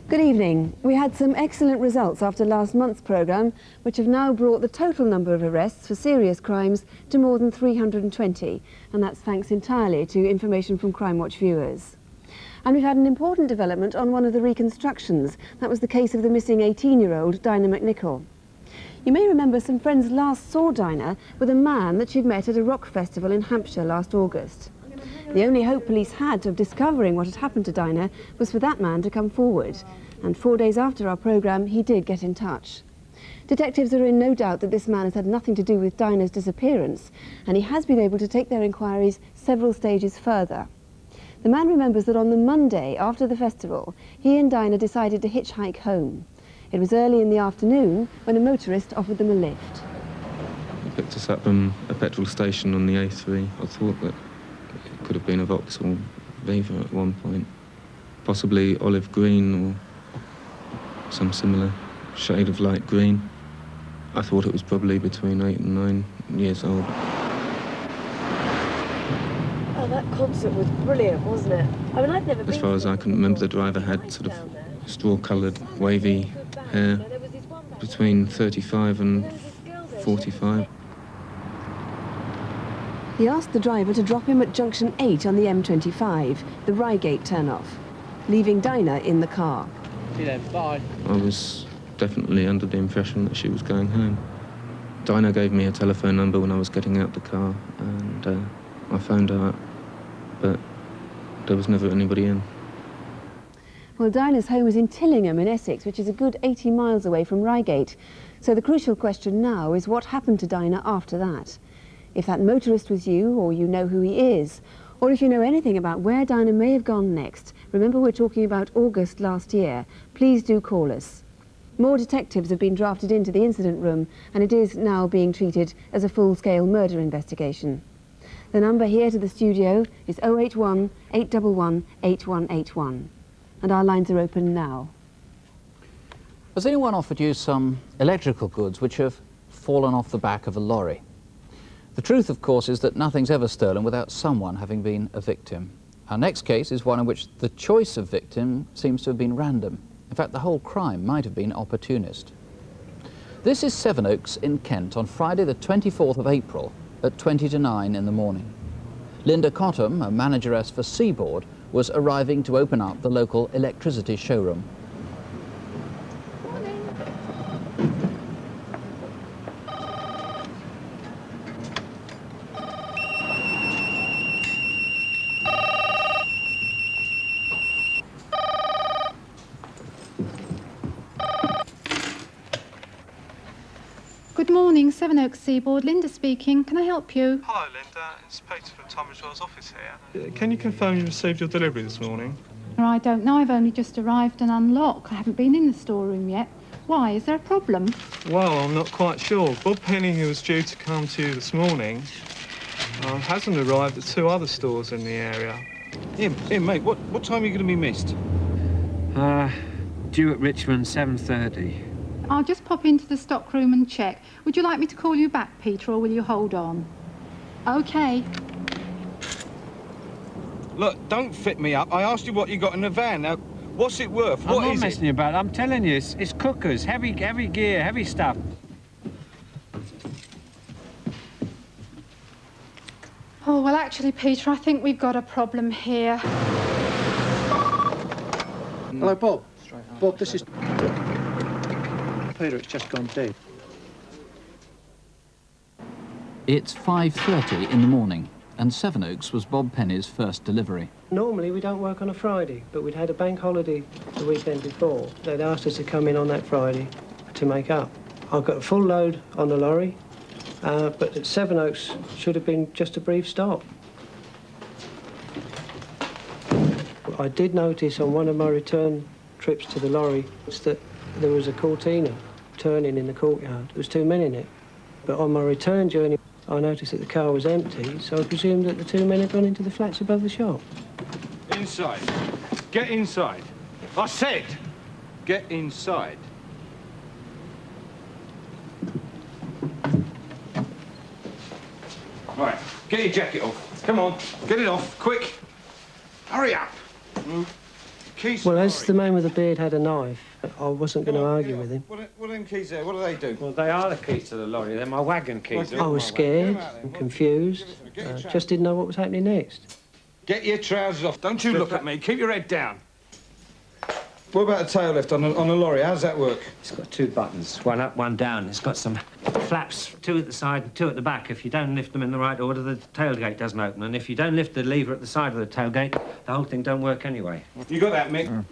Good evening. We had some excellent results after last month's programme, which have now brought the total number of arrests for serious crimes to more than 320, and that's thanks entirely to information from Crimewatch viewers. And we've had an important development on one of the reconstructions. That was the case of the missing 18-year-old Dinah McNichol. You may remember some friends last saw Dinah with a man that she'd met at a rock festival in Hampshire last August. The only hope police had of discovering what had happened to Dinah was for that man to come forward. And 4 days after our programme, he did get in touch. Detectives are in no doubt that this man has had nothing to do with Dinah's disappearance, and he has been able to take their inquiries several stages further. The man remembers that on the Monday after the festival, he and Dinah decided to hitchhike home. It was early in the afternoon when a motorist offered them a lift. He picked us up from a petrol station on the A3. I thought that it could have been a Vauxhall Viva at one point. Possibly olive green or some similar shade of light green. I thought it was probably between 8 and 9 years old. Oh, that concert was brilliant, wasn't it? I mean, I've never been. As far as I can remember, the driver had sort of straw-coloured, wavy hair, between 35 and 45. He asked the driver to drop him at junction 8 on the M25, the Reigate turn-off, leaving Dinah in the car. See you then, bye. I was definitely under the impression that she was going home. Dinah gave me a telephone number when I was getting out the car, and I phoned her up, but there was never anybody in. Well, Dinah's home is in Tillingham in Essex, which is a good 80 miles away from Reigate. So the crucial question now is what happened to Dinah after that? If that motorist was you, or you know who he is, or if you know anything about where Dinah may have gone next, remember we're talking about August last year, please do call us. More detectives have been drafted into the incident room, and it is now being treated as a full-scale murder investigation. The number here to the studio is 081 811 8181, and our lines are open now. Has anyone offered you some electrical goods which have fallen off the back of a lorry? The truth, of course, is that nothing's ever stolen without someone having been a victim. Our next case is one in which the choice of victim seems to have been random. In fact, the whole crime might have been opportunist. This is Sevenoaks in Kent on Friday the 24th of April at 20 to 9 in the morning. Linda Cottam, a manageress for Seaboard, was arriving to open up the local electricity showroom. Good morning, Sevenoaks Seaboard. Linda speaking. Can I help you? Hello, Linda. It's Peter from Tunbridge office here. Can you confirm you received your delivery this morning? I don't know. I've only just arrived and unlocked. I haven't been in the storeroom yet. Why? Is there a problem? Well, I'm not quite sure. Bob Penny, who was due to come to you this morning, hasn't arrived at 2 other stores in the area. Here, mate, what time are you going to be missed? Due at Richmond, 7:30. I'll just pop into the stockroom and check. Would you like me to call you back, Peter, or will you hold on? OK. Look, don't fit me up. I asked you what you got in the van. Now, what's it worth? I'm not messing you about. I'm telling you, it's cookers, heavy gear, heavy stuff. Oh, well, actually, Peter, I think we've got a problem here. Hello, Bob. Bob, this is... Peter, it's just gone dead. It's 5:30 in the morning, and Sevenoaks was Bob Penny's first delivery. Normally we don't work on a Friday, but we'd had a bank holiday the weekend before. They'd asked us to come in on that Friday to make up. I've got a full load on the lorry, but at Sevenoaks should have been just a brief stop. I did notice on one of my return trips to the lorry that there was a Cortina turning in the courtyard. There was 2 men in it. But on my return journey, I noticed that the car was empty, so I presumed that the 2 men had gone into the flats above the shop. Inside. Get inside. I said, get inside. Right, get your jacket off. Come on, get it off, quick. Hurry up. Keys to Well, the as lorry. the man with the beard had a knife, I wasn't going to argue with him. What are them keys there? What do they do? Well, they are the keys to the lorry. They're my wagon keys. I was scared and confused, just didn't know what was happening next. Get your trousers off. Don't you look at me. Keep your head down. What about the tail lift on the lorry? How does that work? It's got 2 buttons, one up, one down. It's got some flaps, 2 at the side and 2 at the back. If you don't lift them in the right order, the tailgate doesn't open. And if you don't lift the lever at the side of the tailgate, the whole thing don't work anyway. You got that, Mick?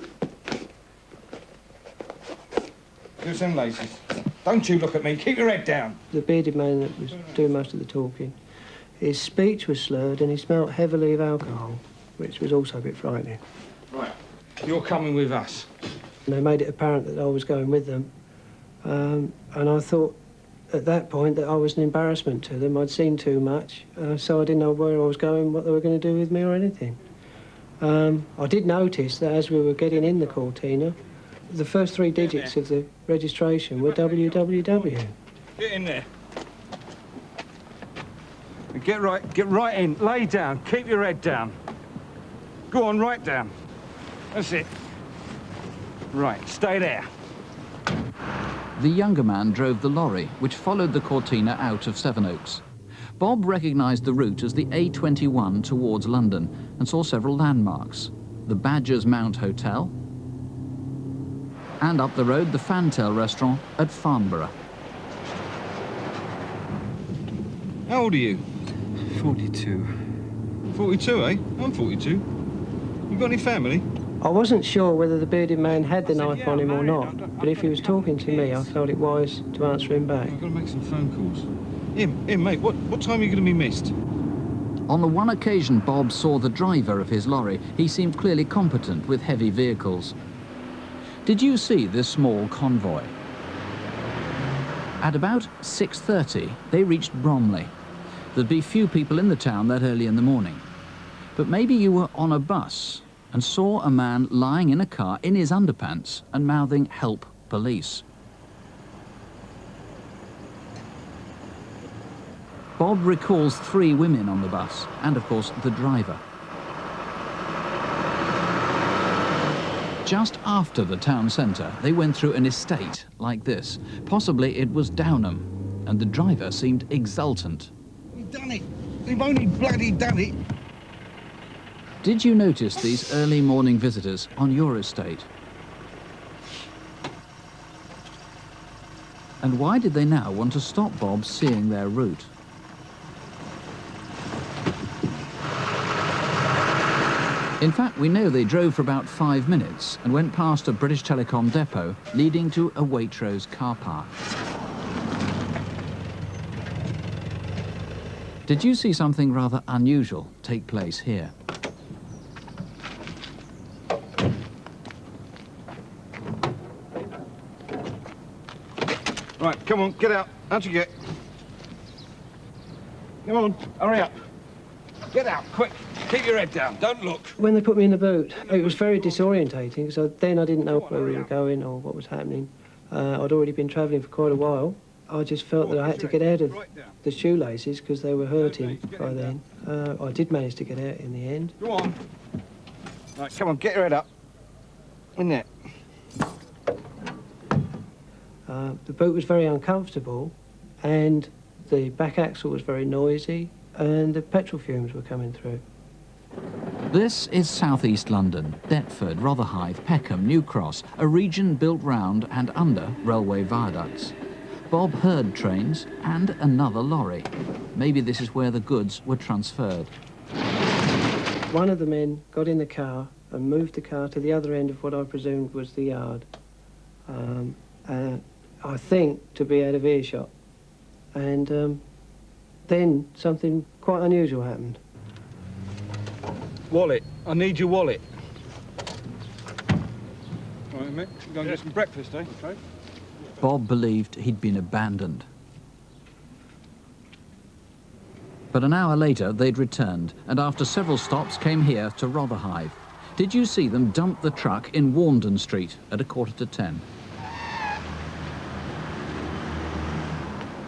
Here's them laces. Don't you look at me. Keep your head down. The bearded man that was doing most of the talking, his speech was slurred and he smelt heavily of alcohol, which was also a bit frightening. Right. You're coming with us. And they made it apparent that I was going with them. And I thought at that point that I was an embarrassment to them. I'd seen too much, so I didn't know where I was going, what they were going to do with me or anything. I did notice that as we were getting in the Cortina, the first 3 digits of the registration were WWW. Get in there. Get right in. Lay down. Keep your head down. Go on, right down. That's it. Right, stay there. The younger man drove the lorry, which followed the Cortina out of Sevenoaks. Bob recognised the route as the A21 towards London and saw several landmarks. The Badger's Mount Hotel, and up the road, the Fantail restaurant at Farnborough. How old are you? 42. 42, eh? I'm 42. You got any family? I wasn't sure whether the bearded man had the knife on him or not, but if he was talking to me, I felt it wise to answer him back. I've got to make some phone calls. Im, mate, what time are you going to be missed? On the one occasion Bob saw the driver of his lorry, he seemed clearly competent with heavy vehicles. Did you see this small convoy? At about 6:30, they reached Bromley. There'd be few people in the town that early in the morning. But maybe you were on a bus and saw a man lying in a car in his underpants and mouthing, "Help, police." Bob recalls 3 women on the bus and, of course, the driver. Just after the town centre, they went through an estate like this. Possibly it was Downham, and the driver seemed exultant. We've done it. We've only bloody done it. Did you notice these early morning visitors on your estate? And why did they now want to stop Bob seeing their route? In fact, we know they drove for about 5 minutes and went past a British Telecom depot leading to a Waitrose car park. Did you see something rather unusual take place here? Right, come on, get out. How'd you get? Come on, hurry up. Get out, quick. Keep your head down, don't look. When they put me in the boot, it was very disorientating, because then I didn't know where we were going or what was happening. I'd already been travelling for quite a while. I just felt that I had to get out of the shoelaces because they were hurting by then. I did manage to get out in the end. Go on. Right, come on, get your head up. In there. The boot was very uncomfortable, and the back axle was very noisy, and the petrol fumes were coming through. This is southeast London, Deptford, Rotherhithe, Peckham, New Cross, a region built round and under railway viaducts. Bob heard trains and another lorry. Maybe this is where the goods were transferred. One of the men got in the car and moved the car to the other end of what I presumed was the yard. I think to be out of earshot. And then something quite unusual happened. Wallet. I need your wallet. All right, mate. Go and get some breakfast, eh? Okay. Bob believed he'd been abandoned. But an hour later, they'd returned, and after several stops came here to Rotherhithe. Did you see them dump the truck in Warndon Street at 9:45?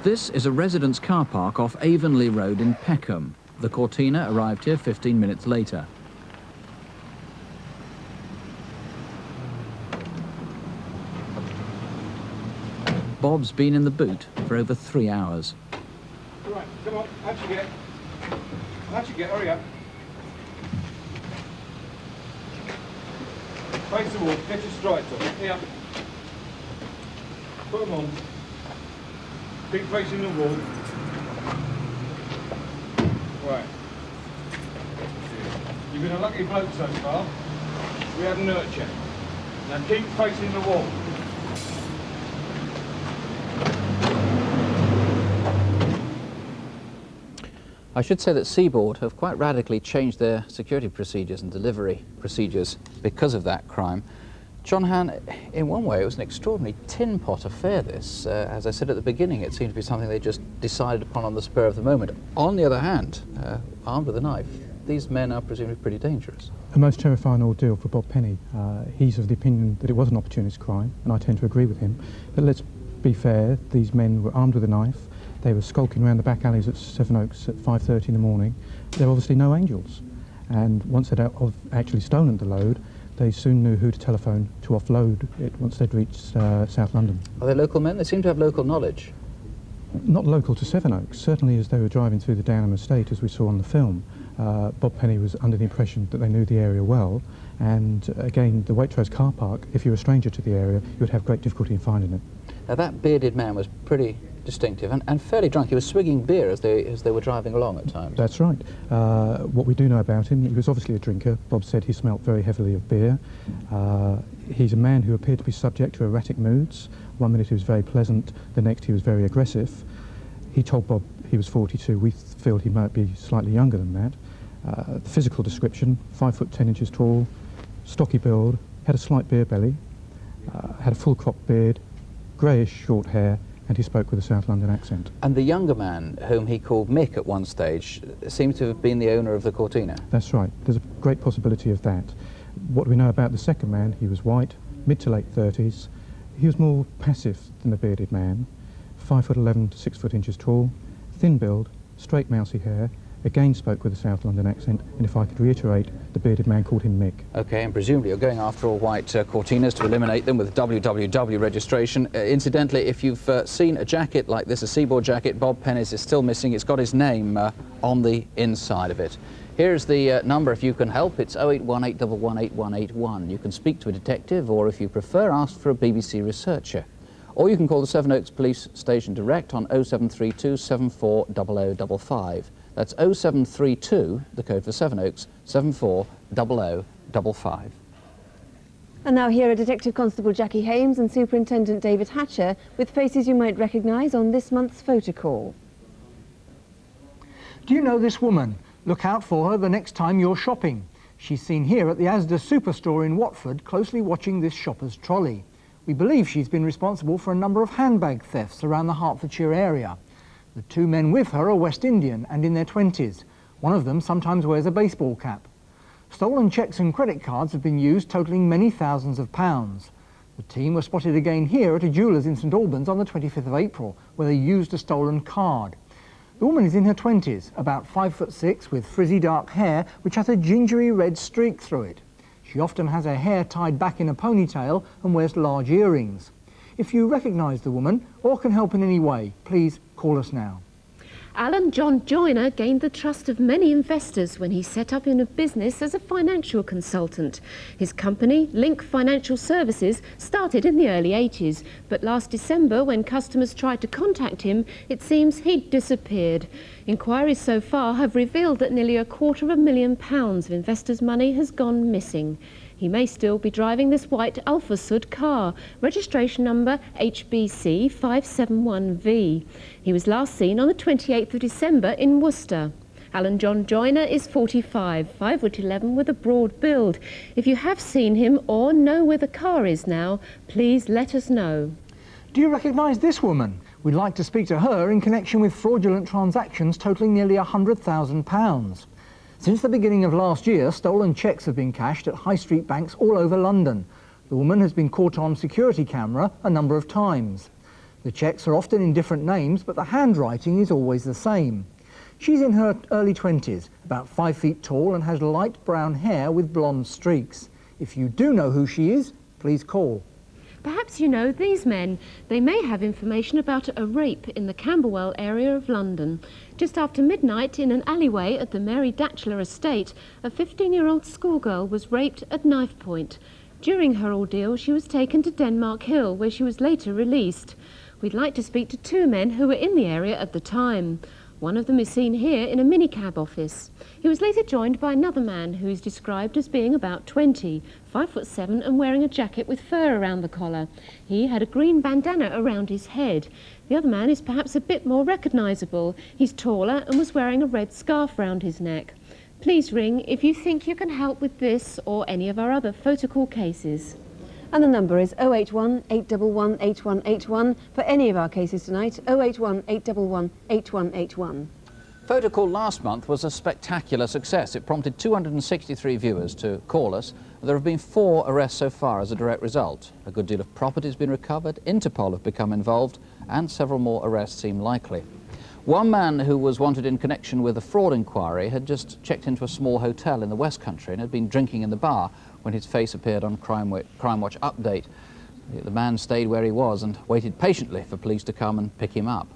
This is a residence car park off Avonlea Road in Peckham. The Cortina arrived here 15 minutes later. Bob's been in the boot for over 3 hours. Right, come on, out you get. Out you get, hurry up. Face the wall, get your stripes on. Here. Put them on. Keep facing the wall. Right. You've been a lucky bloke so far. We have nurture. Now keep facing the wall. I should say that Seaboard have quite radically changed their security procedures and delivery procedures because of that crime. John Han, in one way, it was an extraordinary tin pot affair, this. As I said at the beginning, it seemed to be something they just decided upon on the spur of the moment. On the other hand, armed with a knife, these men are presumably pretty dangerous. A most terrifying ordeal for Bob Penny. He's of the opinion that it was an opportunist crime, and I tend to agree with him. But let's be fair, these men were armed with a knife. They were skulking around the back alleys at Sevenoaks at 5:30 in the morning. They're obviously no angels. And once they'd actually stolen the load, they soon knew who to telephone to offload it once they'd reached South London. Are they local men? They seem to have local knowledge. Not local to Sevenoaks. Certainly as they were driving through the Downham estate, as we saw on the film, Bob Penny was under the impression that they knew the area well. And again, the Waitrose car park, if you're a stranger to the area, you would have great difficulty in finding it. Now that bearded man was pretty distinctive and fairly drunk. He was swigging beer as they were driving along at times. That's right. What we do know about him, he was obviously a drinker. Bob said he smelt very heavily of beer. He's a man who appeared to be subject to erratic moods. One minute he was very pleasant, the next he was very aggressive. He told Bob he was 42. We feel he might be slightly younger than that. The physical description, 5 foot 10 inches tall, stocky build, had a slight beer belly, had a full cropped beard, greyish short hair, and he spoke with a South London accent. And the younger man, whom he called Mick at one stage, seems to have been the owner of the Cortina. That's right. There's a great possibility of that. What we know about the second man, he was white, mid to late 30s. He was more passive than the bearded man, 5 foot 11 to 6 foot inches tall, thin build, straight mousy hair, again spoke with a South London accent, and if I could reiterate, the bearded man called him Mick. OK, and presumably you're going after all white Cortinas to eliminate them with WWW registration. Incidentally, if you've seen a jacket like this, a Seaboard jacket, Bob Penny's is still missing. It's got his name on the inside of it. Here's the number if you can help. It's 0818 118 181. You can speak to a detective, or if you prefer, ask for a BBC researcher. Or you can call the Sevenoaks Police Station direct on 0732 74 0055. That's 0732, the code for Sevenoaks, 74 0055. And now here are Detective Constable Jackie Hames and Superintendent David Hatcher with faces you might recognise on this month's photo call. Do you know this woman? Look out for her the next time you're shopping. She's seen here at the Asda Superstore in Watford, closely watching this shopper's trolley. We believe she's been responsible for a number of handbag thefts around the Hertfordshire area. The two men with her are West Indian and in their 20s. One of them sometimes wears a baseball cap. Stolen cheques and credit cards have been used, totalling many thousands of pounds. The team were spotted again here at a jeweller's in St Albans on the 25th of April, where they used a stolen card. The woman is in her 20s, about 5'6", with frizzy dark hair, which has a gingery red streak through it. She often has her hair tied back in a ponytail and wears large earrings. If you recognise the woman or can help in any way, please call us now. Alan John Joyner gained the trust of many investors when he set up in a business as a financial consultant. His company, Link Financial Services, started in the early 80s, but last December, when customers tried to contact him, it seems he'd disappeared. Inquiries so far have revealed that nearly £250,000 of investors' money has gone missing. He may still be driving this white Alfa Sud car, registration number HBC 571V. He was last seen on the 28th of December in Worcester. Alan John Joyner is 45, 5'11", with a broad build. If you have seen him or know where the car is now, please let us know. Do you recognise this woman? We'd like to speak to her in connection with fraudulent transactions totalling nearly £100,000. Since the beginning of last year, stolen cheques have been cashed at high street banks all over London. The woman has been caught on security camera a number of times. The cheques are often in different names, but the handwriting is always the same. She's in her early 20s, about 5 feet tall, and has light brown hair with blonde streaks. If you do know who she is, please call. Perhaps you know these men. They may have information about a rape in the Camberwell area of London. Just after midnight, in an alleyway at the Mary Datchler estate, a 15-year-old schoolgirl was raped at knife point. During her ordeal, she was taken to Denmark Hill, where she was later released. We'd like to speak to two men who were in the area at the time. One of them is seen here in a minicab office. He was later joined by another man who is described as being about 20, 5'7" and wearing a jacket with fur around the collar. He had a green bandana around his head. The other man is perhaps a bit more recognisable. He's taller and was wearing a red scarf round his neck. Please ring if you think you can help with this or any of our other photocall cases. And the number is 081 811 8181 for any of our cases tonight, 081 811 8181. Photocall last month was a spectacular success. It prompted 263 viewers to call us. There have been 4 arrests so far as a direct result. A good deal of property has been recovered, Interpol have become involved, and several more arrests seem likely. One man who was wanted in connection with a fraud inquiry had just checked into a small hotel in the West Country and had been drinking in the bar when his face appeared on Crimewatch Update. The man stayed where he was and waited patiently for police to come and pick him up.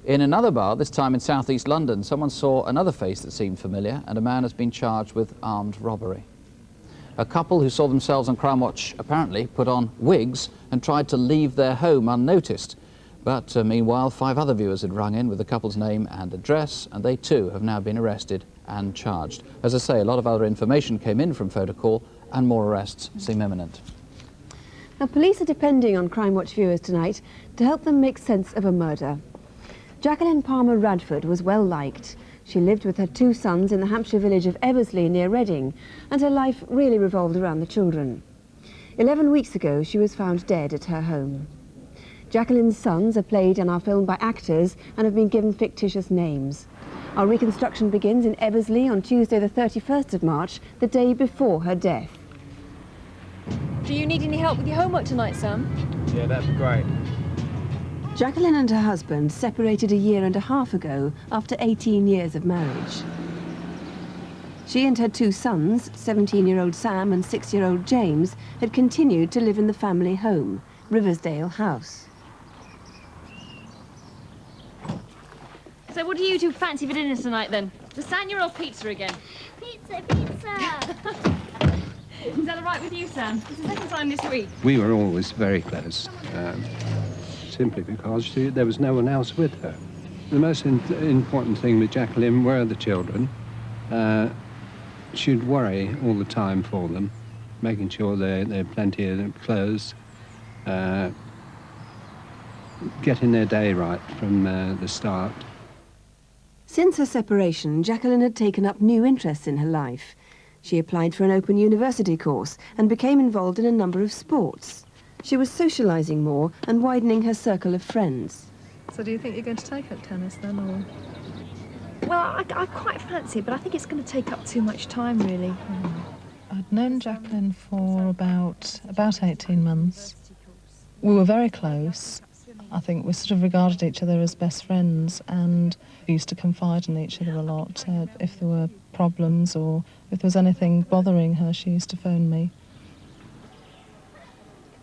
In another bar, this time in southeast London, someone saw another face that seemed familiar, and a man has been charged with armed robbery. A couple who saw themselves on Crimewatch apparently put on wigs and tried to leave their home unnoticed. But meanwhile, 5 other viewers had rung in with the couple's name and address, and they too have now been arrested and charged. As I say, a lot of other information came in from Photocall, and more arrests seem imminent. Now, police are depending on Crimewatch viewers tonight to help them make sense of a murder. Jacqueline Palmer-Radford was well liked. She lived with her 2 sons in the Hampshire village of Eversley near Reading, and her life really revolved around the children. 11 weeks ago, she was found dead at her home. Jacqueline's sons are played in our film by actors and have been given fictitious names. Our reconstruction begins in Eversley on Tuesday the 31st of March, the day before her death. Do you need any help with your homework tonight, Sam? Yeah, that'd be great. Jacqueline and her husband separated a year and a half ago after 18 years of marriage. She and her 2 sons, 17-year-old Sam and 6-year-old James, had continued to live in the family home, Riversdale House. So what do you 2 fancy for dinner tonight, then? Lasagna or pizza again? Pizza, pizza! Is that all right with you, Sam? It's the second time this week. We were always very close, simply because there was no one else with her. The most important thing with Jacqueline were the children. She'd worry all the time for them, making sure they had plenty of clothes, getting their day right from the start. Since her separation, Jacqueline had taken up new interests in her life. She applied for an open university course and became involved in a number of sports. She was socialising more and widening her circle of friends. So do you think you're going to take up tennis then, or...? Well, I quite fancy it, but I think it's going to take up too much time, really. I'd known Jacqueline for about 18 months. We were very close. I think we sort of regarded each other as best friends, and we used to confide in each other a lot. If there were problems or if there was anything bothering her, she used to phone me.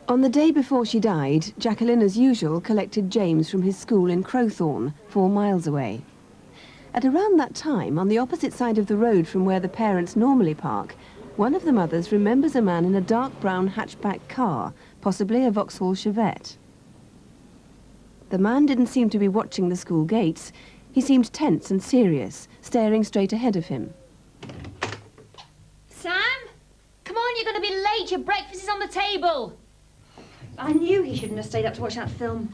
On the day before she died, Jacqueline, as usual, collected James from his school in Crowthorne, 4 miles away. At around that time, on the opposite side of the road from where the parents normally park, one of the mothers remembers a man in a dark brown hatchback car, possibly a Vauxhall Chevette. The man didn't seem to be watching the school gates. He seemed tense and serious, staring straight ahead of him. Sam? Come on, you're going to be late. Your breakfast is on the table. I knew he shouldn't have stayed up to watch that film.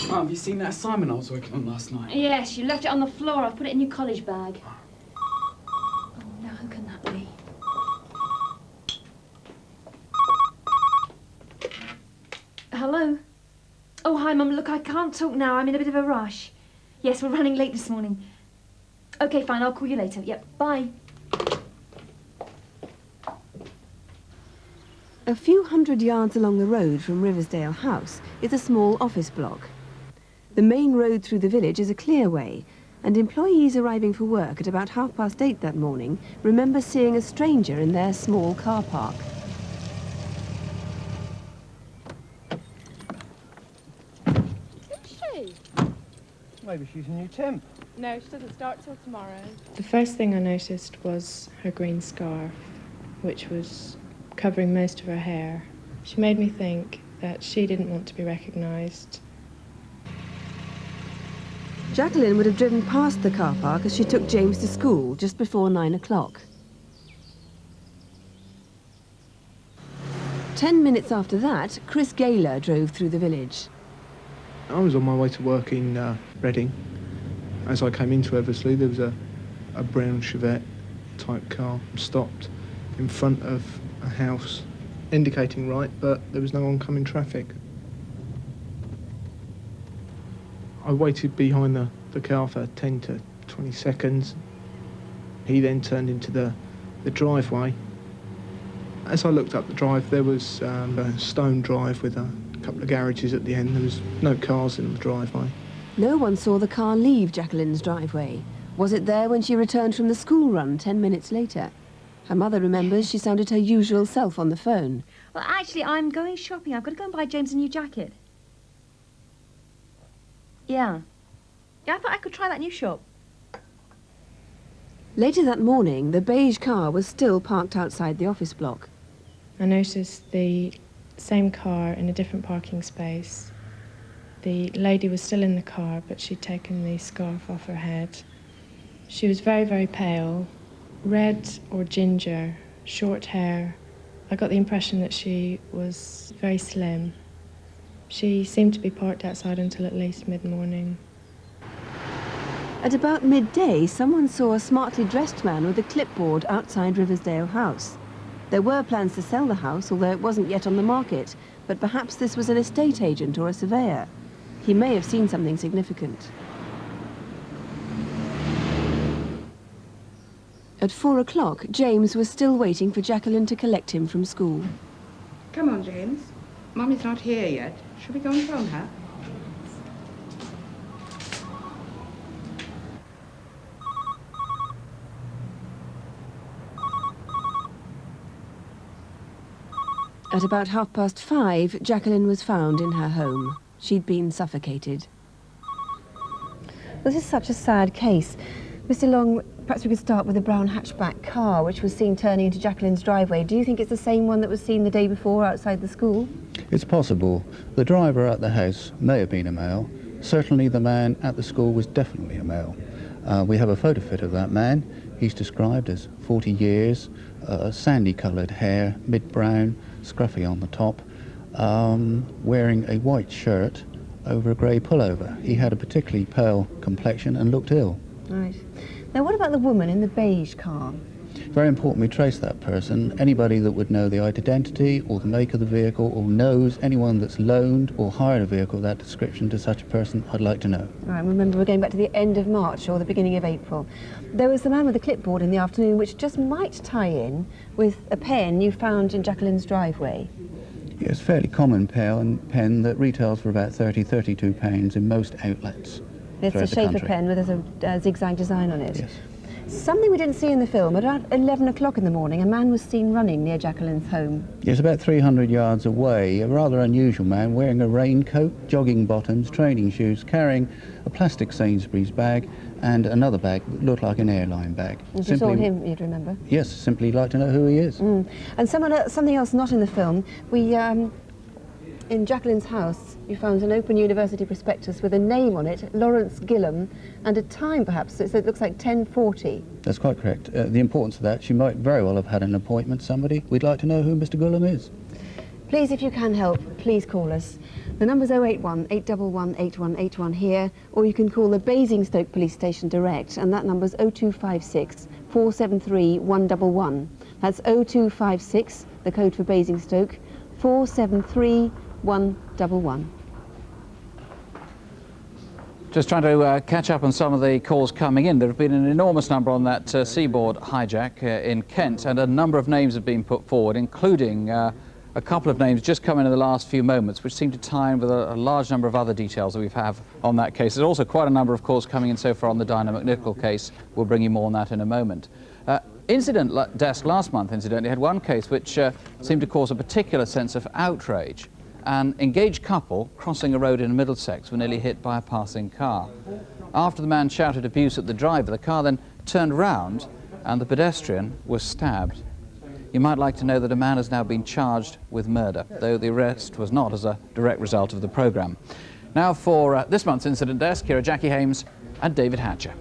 Mum, have you seen that assignment I was working on last night? Yes, you left it on the floor. I've put it in your college bag. Oh, no, who can that be? Hello? Oh, hi, Mum. Look, I can't talk now. I'm in a bit of a rush. Yes, we're running late this morning. OK, fine. I'll call you later. Yep, bye. A few hundred yards along the road from Riversdale House is a small office block. The main road through the village is a clear way, and employees arriving for work at about 8:30 that morning remember seeing a stranger in their small car park. Maybe she's a new temp. No, she doesn't start till tomorrow. The first thing I noticed was her green scarf, which was covering most of her hair. She made me think that she didn't want to be recognised. Jacqueline would have driven past the car park as she took James to school just before 9 o'clock. 10 minutes after that, Chris Gaylor drove through the village. I was on my way to work in Reading. As I came into Eversley, there was a brown Chevette type car stopped in front of a house, indicating right, but there was no oncoming traffic. I waited behind the car for 10 to 20 seconds. He then turned into the driveway. As I looked up the drive, there was a stone drive with a couple of garages at the end. There was no cars in the driveway. No one saw the car leave Jacqueline's driveway. Was it there when she returned from the school run 10 minutes later? Her mother remembers she sounded her usual self on the phone. Well, actually, I'm going shopping. I've got to go and buy James a new jacket. Yeah. Yeah, I thought I could try that new shop. Later that morning, the beige car was still parked outside the office block. I noticed the same car in a different parking space. The lady was still in the car, but she'd taken the scarf off her head. She was very, very pale, red or ginger, short hair. I got the impression that she was very slim. She seemed to be parked outside until at least mid-morning. At about midday, someone saw a smartly dressed man with a clipboard outside Riversdale House. There were plans to sell the house, although it wasn't yet on the market, but perhaps this was an estate agent or a surveyor. He may have seen something significant. At 4 o'clock, James was still waiting for Jacqueline to collect him from school. Come on, James. Mummy's not here yet. Shall we go and phone her? At about 5:30, Jacqueline was found in her home. She'd been suffocated. This is such a sad case. Mr. Long, perhaps we could start with the brown hatchback car, which was seen turning into Jacqueline's driveway. Do you think it's the same one that was seen the day before outside the school? It's possible. The driver at the house may have been a male. Certainly the man at the school was definitely a male. We have a photo fit of that man. He's described as 40 years, sandy-coloured hair, mid-brown, scruffy on the top, wearing a white shirt over a grey pullover. He had a particularly pale complexion and looked ill. Right. Now, what about the woman in the beige car? Very important we trace that person. Anybody that would know the identity or the make of the vehicle or knows anyone that's loaned or hired a vehicle of that description to such a person, I'd like to know. All right, remember we're going back to the end of March or the beginning of April. There was the man with the clipboard in the afternoon, which just might tie in with a pen you found in Jacqueline's driveway. Yes, fairly common pen that retails for about £32 in most outlets. It's a shaper pen with a zigzag design on it. Yes. Something we didn't see in the film, at about 11 o'clock in the morning, a man was seen running near Jacqueline's home. Yes, about 300 yards away, a rather unusual man wearing a raincoat, jogging bottoms, training shoes, carrying a plastic Sainsbury's bag and another bag that looked like an airline bag. If you saw him, you'd remember. Yes, simply like to know who he is. And something else not in the film, in Jacqueline's house, you found an open university prospectus with a name on it, Lawrence Gillam, and a time perhaps, so it looks like 10:40. That's quite correct. The importance of that, she might very well have had an appointment with somebody. We'd like to know who Mr. Gillam is. Please, if you can help, please call us. The number's 081 811 8181 here, or you can call the Basingstoke Police Station direct, and that number's 0256 473 111. That's 0256, the code for Basingstoke, 473 111. Just trying to catch up on some of the calls coming in. There have been an enormous number on that seaboard hijack in Kent, and a number of names have been put forward, including a couple of names just come in the last few moments, which seem to tie in with a large number of other details that we have on that case. There's also quite a number of calls coming in so far on the Dinah McNichol case. We'll bring you more on that in a moment. Incident Desk last month, incidentally, had one case which seemed to cause a particular sense of outrage. An engaged couple crossing a road in Middlesex were nearly hit by a passing car. After the man shouted abuse at the driver, the car then turned round and the pedestrian was stabbed. You might like to know that a man has now been charged with murder, though the arrest was not as a direct result of the programme. Now for this month's Incident Desk, here are Jackie Hames and David Hatcher.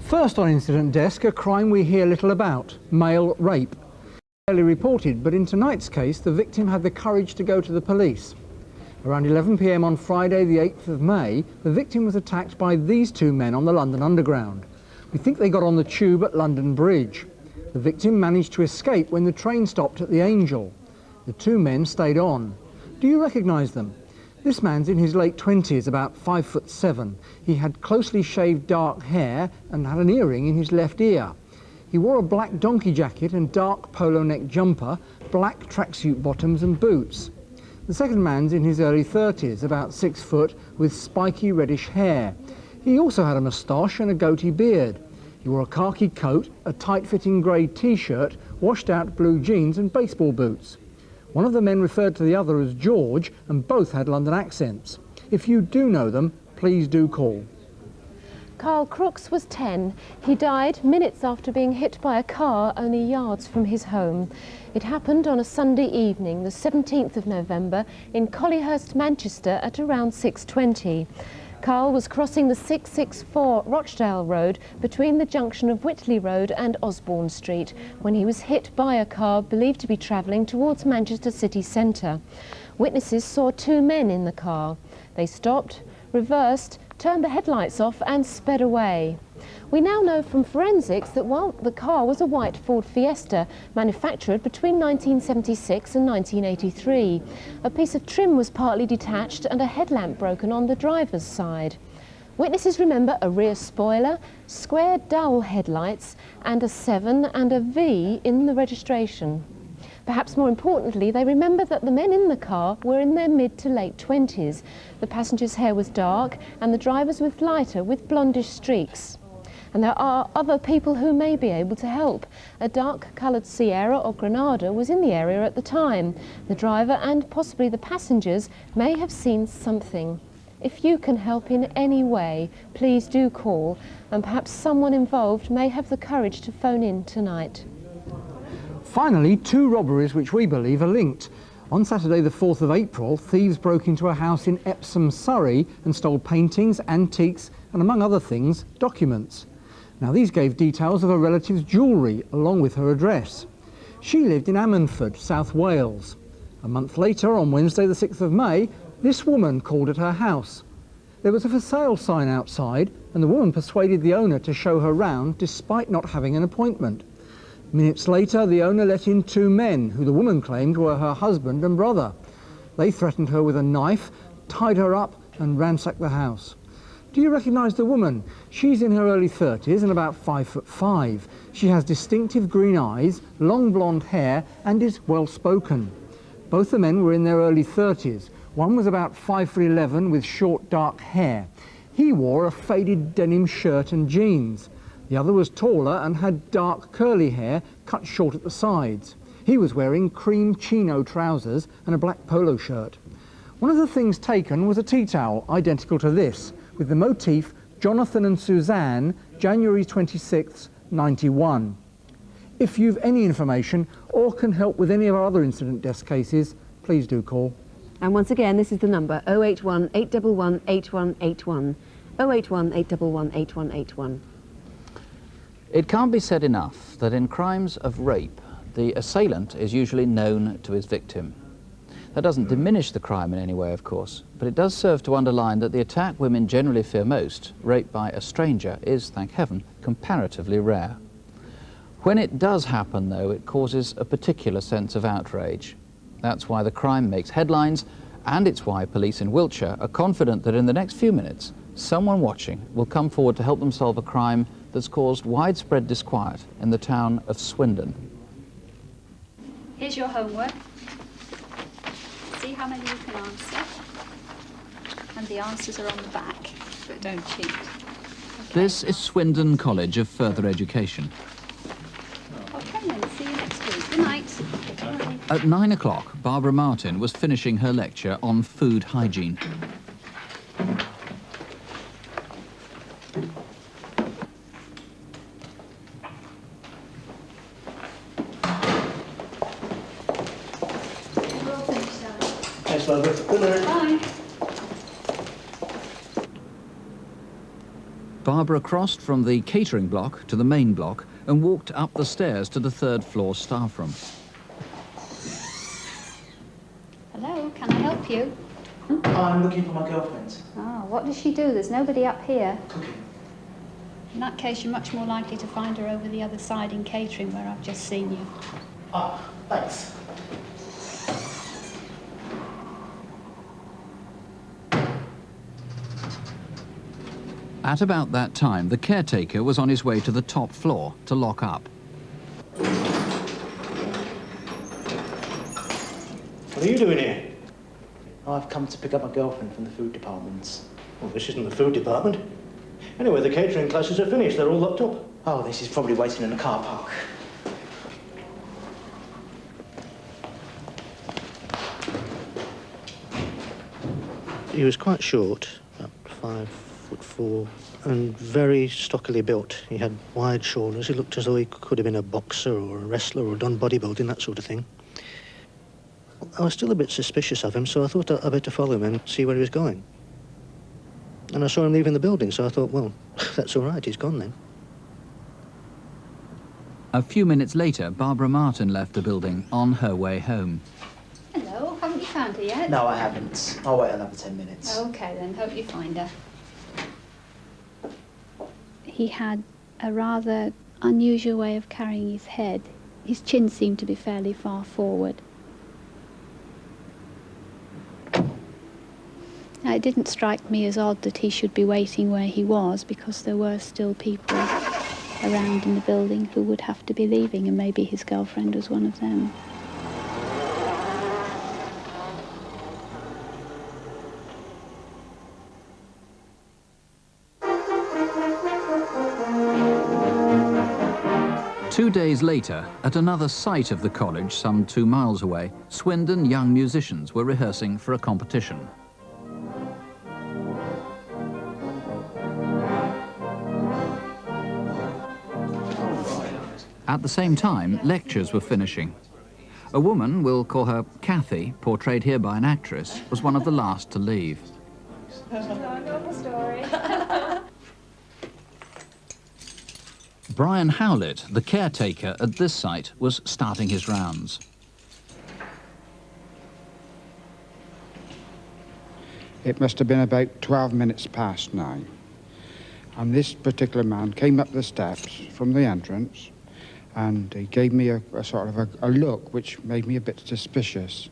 First on Incident Desk, a crime we hear little about, male rape. Barely reported, but in tonight's case, the victim had the courage to go to the police. Around 11 p.m. on Friday, the 8th of May, the victim was attacked by these two men on the London Underground. We think they got on the tube at London Bridge. The victim managed to escape when the train stopped at the Angel. The two men stayed on. Do you recognise them? This man's in his late 20s, about 5'7". He had closely shaved dark hair and had an earring in his left ear. He wore a black donkey jacket and dark polo neck jumper, black tracksuit bottoms and boots. The second man's in his early 30s, about 6 foot, with spiky reddish hair. He also had a moustache and a goatee beard. He wore a khaki coat, a tight-fitting grey t-shirt, washed-out blue jeans and baseball boots. One of the men referred to the other as George, and both had London accents. If you do know them, please do call. Carl Crooks was 10. He died minutes after being hit by a car only yards from his home. It happened on a Sunday evening, the 17th of November, in Collyhurst, Manchester, at around 6:20. Carl was crossing the 664 Rochdale Road between the junction of Whitley Road and Osborne Street when he was hit by a car believed to be travelling towards Manchester city centre. Witnesses saw two men in the car. They stopped, reversed, turned the headlights off and sped away. We now know from forensics that while the car was a white Ford Fiesta manufactured between 1976 and 1983, a piece of trim was partly detached and a headlamp broken on the driver's side. Witnesses remember a rear spoiler, square dowel headlights and a 7 and a V in the registration. Perhaps more importantly, they remember that the men in the car were in their mid to late 20s. The passenger's hair was dark and the driver's was lighter with blondish streaks. And there are other people who may be able to help. A dark-coloured Sierra or Granada was in the area at the time. The driver and possibly the passengers may have seen something. If you can help in any way, please do call, and perhaps someone involved may have the courage to phone in tonight. Finally, two robberies which we believe are linked. On Saturday the 4th of April, thieves broke into a house in Epsom, Surrey and stole paintings, antiques and, among other things, documents. Now, these gave details of a relative's jewellery along with her address. She lived in Ammanford, South Wales. A month later, on Wednesday the 6th of May, this woman called at her house. There was a for sale sign outside and the woman persuaded the owner to show her round despite not having an appointment. Minutes later, the owner let in two men, who the woman claimed were her husband and brother. They threatened her with a knife, tied her up and ransacked the house. Do you recognise the woman? She's in her early 30s and about 5'5". She has distinctive green eyes, long blonde hair and is well spoken. Both the men were in their early 30s. One was about 5'11" with short dark hair. He wore a faded denim shirt and jeans. The other was taller and had dark curly hair cut short at the sides. He was wearing cream chino trousers and a black polo shirt. One of the things taken was a tea towel identical to this, with the motif Jonathan and Suzanne, January 26, 91. If you've any information or can help with any of our other incident desk cases, please do call. And once again, this is the number 081 811 8181. 081 811 8181. It can't be said enough that in crimes of rape, the assailant is usually known to his victim. That doesn't diminish the crime in any way, of course, but it does serve to underline that the attack women generally fear most, rape by a stranger, is, thank heaven, comparatively rare. When it does happen, though, it causes a particular sense of outrage. That's why the crime makes headlines, and it's why police in Wiltshire are confident that in the next few minutes, someone watching will come forward to help them solve a crime that's caused widespread disquiet in the town of Swindon. Here's your homework. See how many you can answer. And the answers are on the back, but don't cheat. Okay. This is Swindon College of Further Education. Okay then, see you next week. Good night. Bye. At 9 o'clock, Barbara Martin was finishing her lecture on food hygiene. Margaret. Good night. Bye. Barbara crossed from the catering block to the main block and walked up the stairs to the third-floor staff room. Hello, can I help you? I'm looking for my girlfriend. Ah, what does she do? There's nobody up here. Cooking. In that case, you're much more likely to find her over the other side in catering, where I've just seen you. Ah, thanks. At about that time, the caretaker was on his way to the top floor to lock up. What are you doing here? I've come to pick up my girlfriend from the food department. Well, this isn't the food department. Anyway, the catering classes are finished. They're all locked up. Oh, this is probably waiting in the car park. He was quite short, about 5'4", and very stockily built. He had wide shoulders. He looked as though he could have been a boxer or a wrestler or done bodybuilding, that sort of thing. I was still a bit suspicious of him, so I thought I'd better follow him and see where he was going. And I saw him leaving the building, so I thought, well, that's all right, he's gone then. A few minutes later, Barbara Martin left the building on her way home. Hello, haven't you found her yet? No, I haven't. I'll wait another 10 minutes. OK, then. Hope you find her. He had a rather unusual way of carrying his head. His chin seemed to be fairly far forward. Now, it didn't strike me as odd that he should be waiting where he was, because there were still people around in the building who would have to be leaving, and maybe his girlfriend was one of them. Two days later, at another site of the college, some 2 miles away, Swindon young musicians were rehearsing for a competition. At the same time, lectures were finishing. A woman, we'll call her Kathy, portrayed here by an actress, was one of the last to leave. Brian Howlett, the caretaker at this site, was starting his rounds. It must have been about 12 minutes past 9. And this particular man came up the steps from the entrance, and he gave me a sort of a look which made me a bit suspicious.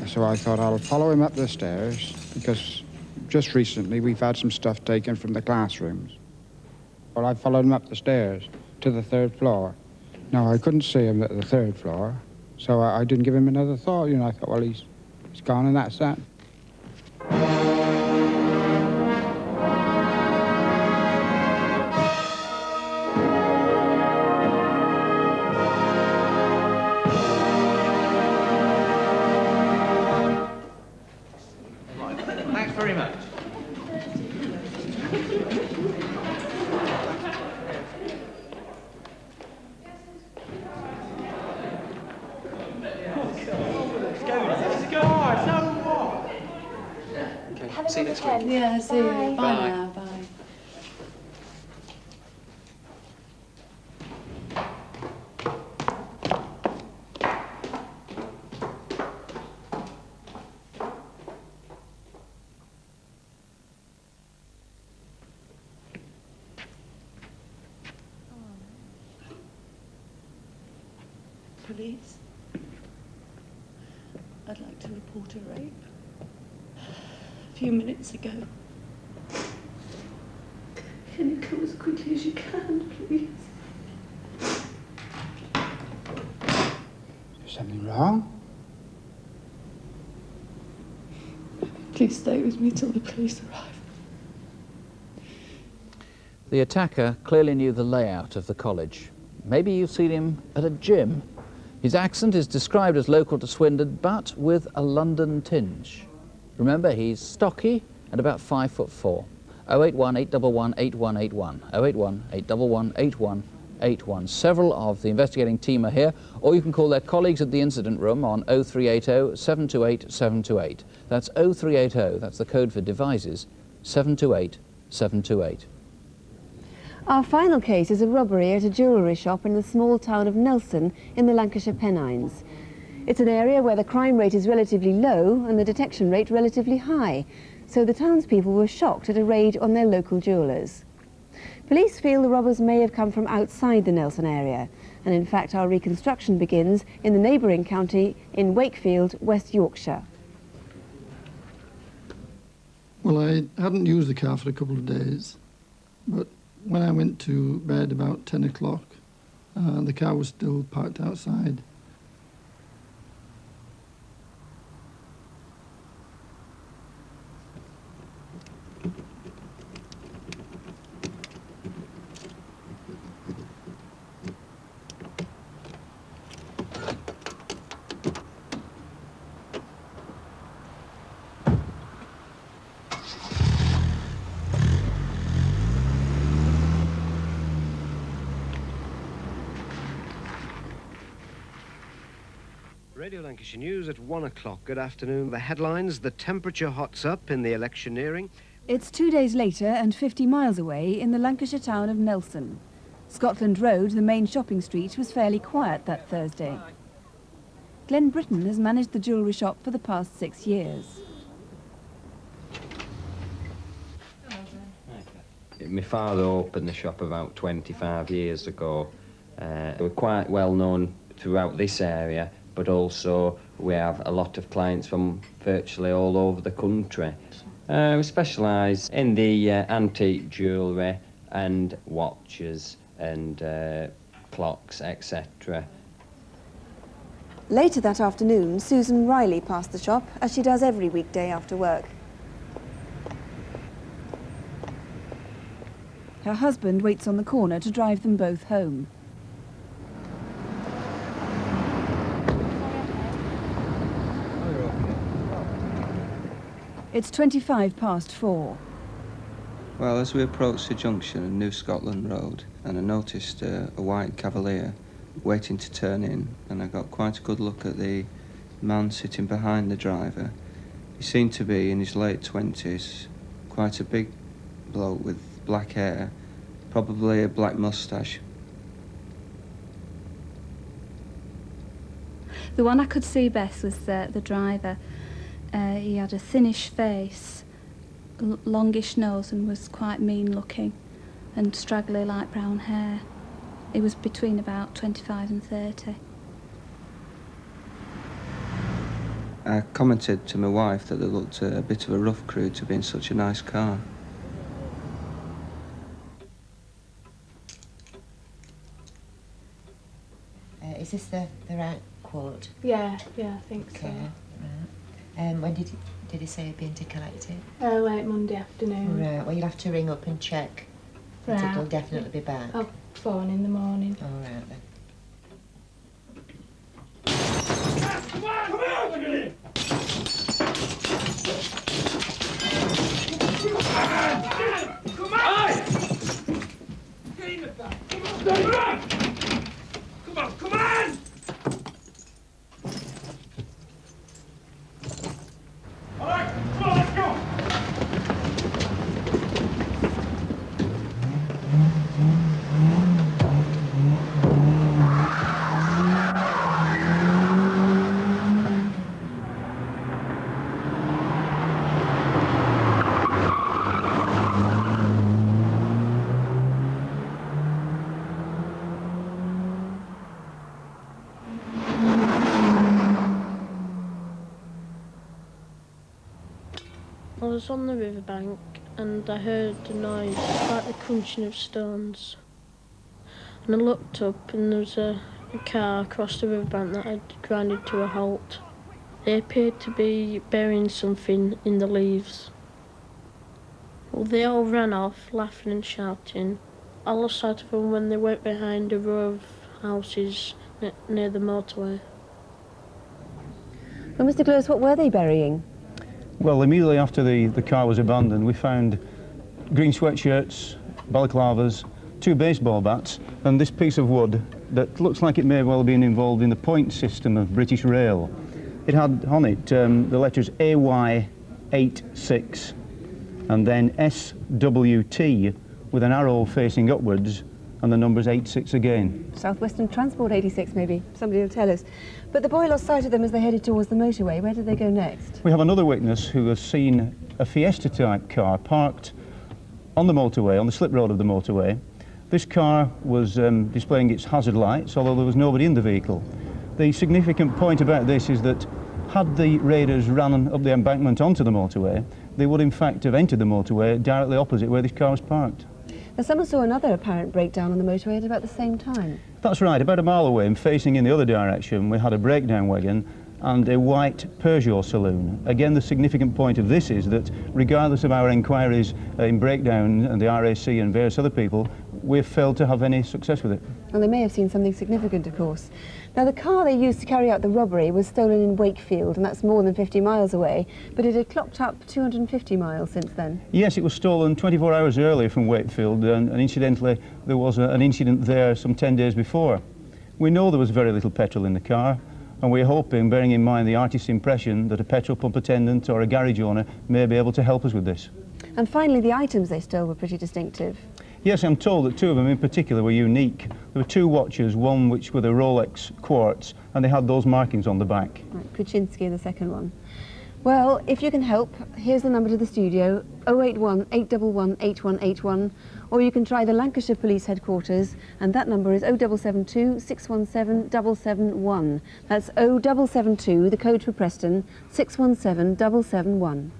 So I thought I'll follow him up the stairs, because just recently we've had some stuff taken from the classrooms. Well, I followed him up the stairs to the 3rd floor. Now, I couldn't see him at the 3rd floor, so I didn't give him another thought. You know, I thought, well, he's gone and that's that. Thanks very much. See you next week. Yeah, see you. Bye. Bye. Now, bye. Police. I'd like to report a rape. A few minutes ago. Can you come as quickly as you can, please? Is something wrong? Please stay with me till the police arrive. The attacker clearly knew the layout of the college. Maybe you've seen him at a gym. His accent is described as local to Swindon, but with a London tinge. Remember, he's stocky and about 5'4". 081 811 8181. 081 811 881. Several of the investigating team are here, or you can call their colleagues at the incident room on 0380 728 728. That's 0380, that's the code for devices, 728 728. Our final case is a robbery at a jewellery shop in the small town of Nelson in the Lancashire Pennines. It's an area where the crime rate is relatively low and the detection rate relatively high, so the townspeople were shocked at a raid on their local jewellers. Police feel the robbers may have come from outside the Nelson area, and in fact our reconstruction begins in the neighbouring county in Wakefield, West Yorkshire. Well, I hadn't used the car for a couple of days, but when I went to bed about 10 o'clock, the car was still parked outside. Radio Lancashire News at 1 o'clock. Good afternoon. The headlines: the temperature hots up in the electioneering. It's 2 days later and 50 miles away in the Lancashire town of Nelson. Scotland Road, the main shopping street, was fairly quiet that Thursday. Glenn Britton has managed the jewellery shop for the past 6 years. My father opened the shop about 25 years ago. We're quite well known throughout this area, but also we have a lot of clients from virtually all over the country. We specialise in the antique jewellery and watches and clocks, etc. Later that afternoon, Susan Riley passed the shop, as she does every weekday after work. Her husband waits on the corner to drive them both home. It's 25 past 4. Well, as we approached the junction of New Scotland Road, and I noticed a white Cavalier waiting to turn in, and I got quite a good look at the man sitting behind the driver. He seemed to be in his late 20s, quite a big bloke with black hair, probably a black moustache. The one I could see best was the driver. He had a thinnish face, longish nose, and was quite mean looking, and straggly light brown hair. He was between about 25 and 30. I commented to my wife that they looked a bit of a rough crew to be in such a nice car. Is this the right quote? Yeah, I think so. Right. When did he say he'd been to collect it? Late Monday afternoon. Right, well, you'll have to ring up and check that it'll definitely be back. I'll phone in the morning. All right, then. Come on! Come on! Come on! Get in the back! Come on! Come on! Come on! Come on! All right, come on, let's go! I was on the riverbank and I heard a noise like the crunching of stones. And I looked up and there was a car across the riverbank that had grinded to a halt. They appeared to be burying something in the leaves. Well, they all ran off, laughing and shouting. I lost sight of them when they went behind a row of houses near the motorway. Well, Mr. Close, what were they burying? Well, immediately after the car was abandoned, we found green sweatshirts, balaclavas, 2 baseball bats and this piece of wood that looks like it may well have been involved in the point system of British Rail. It had on it the letters AY86 and then SWT with an arrow facing upwards and the numbers 86 again. Southwestern Transport 86 maybe, somebody will tell us. But the boy lost sight of them as they headed towards the motorway. Where did they go next? We have another witness who has seen a Fiesta type car parked on the motorway, on the slip road of the motorway. This car was displaying its hazard lights, although there was nobody in the vehicle. The significant point about this is that had the raiders run up the embankment onto the motorway, they would in fact have entered the motorway directly opposite where this car was parked. Now, someone saw another apparent breakdown on the motorway at about the same time. That's right, about a mile away and facing in the other direction we had a breakdown wagon and a white Peugeot saloon. Again, the significant point of this is that regardless of our inquiries in breakdown and the RAC and various other people, we've failed to have any success with it. Well, they may have seen something significant, of course. Now, the car they used to carry out the robbery was stolen in Wakefield, and that's more than 50 miles away, but it had clocked up 250 miles since then. Yes, it was stolen 24 hours earlier from Wakefield, and incidentally, there was an incident there some 10 days before. We know there was very little petrol in the car, and we're hoping, bearing in mind the artist's impression, that a petrol pump attendant or a garage owner may be able to help us with this. And finally, the items they stole were pretty distinctive. Yes, I'm told that 2 of them in particular were unique. There were 2 watches, one which were the Rolex quartz, and they had those markings on the back. Right, Kuczynski in the second one. Well, if you can help, here's the number to the studio, 081 811 8181, or you can try the Lancashire Police Headquarters, and that number is 0772 617 771. That's 0772, the code for Preston, 617 771.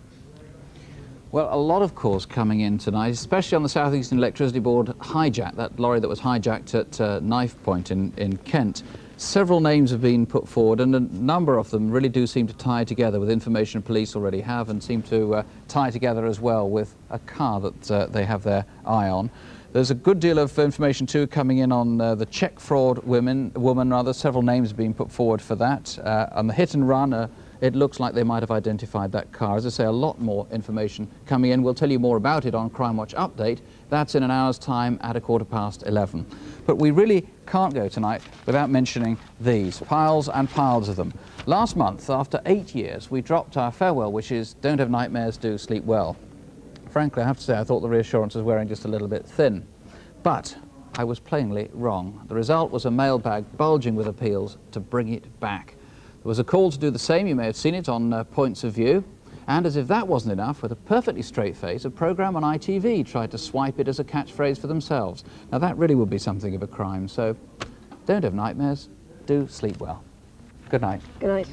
Well, a lot of calls coming in tonight, especially on the South Eastern Electricity Board hijack, that lorry that was hijacked at Knife Point in Kent. Several names have been put forward, and a number of them really do seem to tie together with information police already have, and seem to tie together as well with a car that they have their eye on. There's a good deal of information too coming in on the cheque fraud woman. Several names have been put forward for that. On the hit and run, it looks like they might have identified that car. As I say, a lot more information coming in. We'll tell you more about it on Crimewatch Update. That's in an hour's time at 11:15. But we really can't go tonight without mentioning these, piles and piles of them. Last month, after 8 years, we dropped our farewell wishes, don't have nightmares, do sleep well. Frankly, I have to say, I thought the reassurance was wearing just a little bit thin. But I was plainly wrong. The result was a mailbag bulging with appeals to bring it back. There was a call to do the same, you may have seen it on Points of View, and as if that wasn't enough, with a perfectly straight face, a programme on ITV tried to swipe it as a catchphrase for themselves. Now that really would be something of a crime, so don't have nightmares, do sleep well. Good night. Good night.